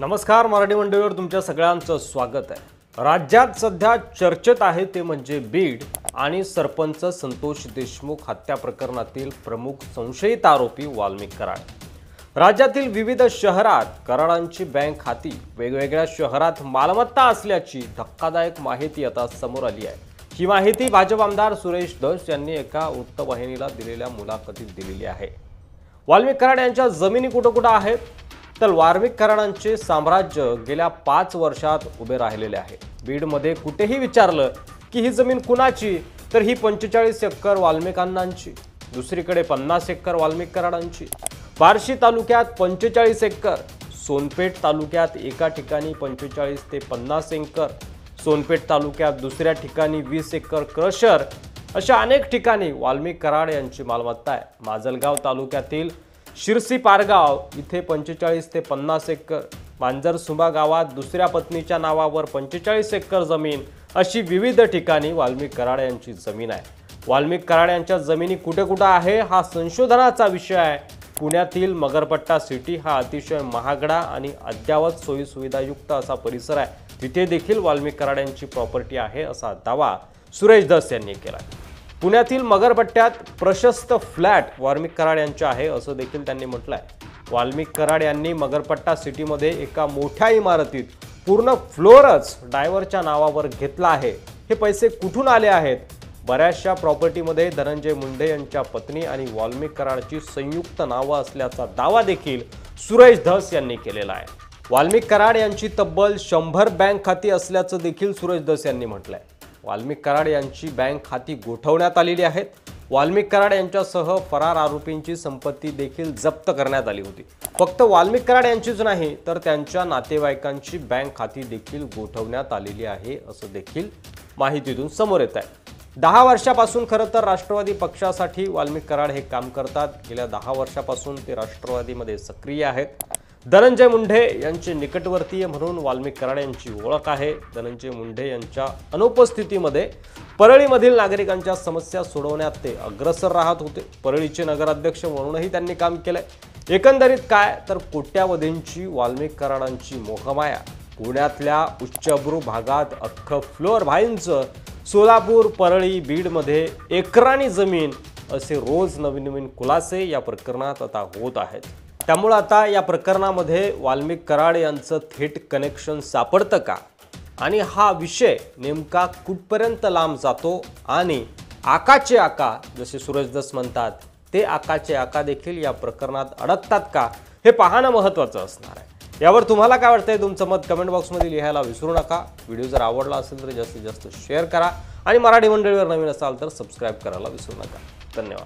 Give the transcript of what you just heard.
नमस्कार, मराठी मंडळीवर तुमच्या सगळ्यांचं स्वागत आहे। राज्यात सध्या चर्चेत आहे ते म्हणजे बीड आणि सरपंच संतोष देशमुख हत्या प्रकरणातील प्रमुख संशयित आरोपी वाल्मिक कराड। राज्यातील विविध शहरात कराडांची बँक खाती वेगवेगळ्या शहरात मालमत्ता असल्याची धक्कादायक माहिती आता समोर आली आहे। ही माहिती भाजप आमदार सुरेश धस यांनी एका वृत्तवाहिनीला दिलेल्या मुलाखतीत दिलेली आहे। वाल्मिक कराड यांच्या जमिनी कुठे आहेत तर वाल्मिक कराडांचे साम्राज्य गेल्या 5 वर्षात उभे राहिलेले आहे। बीडमध्ये कुठेही विचारलं की ही जमीन कुणाची तर ही 45 एकर वाल्मिकांनांची, दुसरीकडे 50 एकर वाल्मिक कराडांची, बार्शी तालुक्यात 45 एकर, सोनपेठ तालुक्यात एका ठिकाणी 45 ते 50 एकर, सोनपेठ तालुक्यात दुसऱ्या ठिकाणी 20 एकर क्रशर, अशा अनेक ठिकाणी वाल्मिक कराड यांची मालमत्ता आहे। माजलगाव तालुक्यातील शिरसी पारगाव इथे 45 ते 50 एकर, मांजरसुंबा गावात दुसऱ्या पत्नीच्या नावावर 45 एकर जमीन, अशी विविध ठिकाणी वाल्मिक कराड यांची जमीन आहे। वाल्मिक कराड यांच्या जमिनी कुठे आहे हा संशोधनाचा विषय आहे। पुण्यातील मगरपट्टा सिटी हा अतिशय महागडा आणि अद्यावत सोयी सुविधायुक्त असा परिसर आहे। तिथे देखील वाल्मिक कराड यांची प्रॉपर्टी आहे असा दावा सुरेश धस यांनी केला। पुण्यातील मगरपट्ट्यात प्रशस्त फ्लॅट वाल्मिक कराड यांचे आहे असं देखील त्यांनी म्हटलंय। वाल्मिक कराड यांनी मगरपट्टा सिटीमध्ये एका मोठ्या इमारतीत पूर्ण फ्लोअरच ड्रायव्हरच्या नावावर घेतला आहे। हे पैसे कुठून आले आहेत? बऱ्याचशा प्रॉपर्टीमध्ये धनंजय मुंडे यांच्या पत्नी आणि वाल्मिक कराडची संयुक्त नावं असल्याचा दावा देखील सुरेश धस यांनी केलेला आहे। वाल्मिक कराड यांची तब्बल 100 बँक खाती असल्याचं देखील सुरेश धस यांनी म्हटलंय। वाल्मिक कराड यांची बँक खाती गोठवण्यात आलेली आहेत। वाल्मिक कराड यांच्यासह फरार आरोपींची संपत्ती देखील जप्त करण्यात आली होती। फक्त वाल्मिक कराड यांचीच नाही तर त्यांच्या नातेवाईकांची बँक खाती देखील गोठवण्यात आलेली आहे असं देखील माहितीतून समोर येत आहे। 10 वर्षापासून खरं तर राष्ट्रवादी पक्षासाठी वाल्मिक कराड हे काम करतात। गेल्या 10 वर्षापासून ते राष्ट्रवादीमध्ये सक्रिय आहेत। धनंजय मुंडे यांचे निकटवर्तीय म्हणून वाल्मिक कराड यांची ओळख आहे। धनंजय मुंडे यांच्या अनुपस्थितीमध्ये परळीमधील नागरिकांच्या समस्या सोडवण्यात ते अग्रेसर राहत होते। परळीचे नगराध्यक्ष म्हणूनही त्यांनी काम केलंय। एकंदरीत काय तर कोट्यावधींची वाल्मिक कराडांची मोहमाया, पुण्यातल्या उच्चभ्रू भागात अख्खं फ्लोअर भाईंचं, सोलापूर, परळी, बीडमध्ये एकराणी जमीन, असे रोज नवीन नवीन खुलासे या प्रकरणात आता होत आहेत। त्यामुळे आता या प्रकरणामध्ये वाल्मिक कराड यांचं थेट कनेक्शन सापडतं का आणि हा विषय नेमका कुठपर्यंत लांब जातो आणि आकाचे आका जसे सुरेश धस म्हणतात ते आकाचे आका देखील या प्रकरणात अडकतात का हे पाहणं महत्त्वाचं असणार आहे। यावर तुम्हाला काय वाटतंय? तुमचं मत कमेंट बॉक्समध्ये लिहायला विसरू नका। व्हिडिओ जर आवडला असेल तर जास्तीत जास्त शेअर करा आणि मराठी मंडळीवर नवीन असाल तर सबस्क्राईब करायला विसरू नका। धन्यवाद।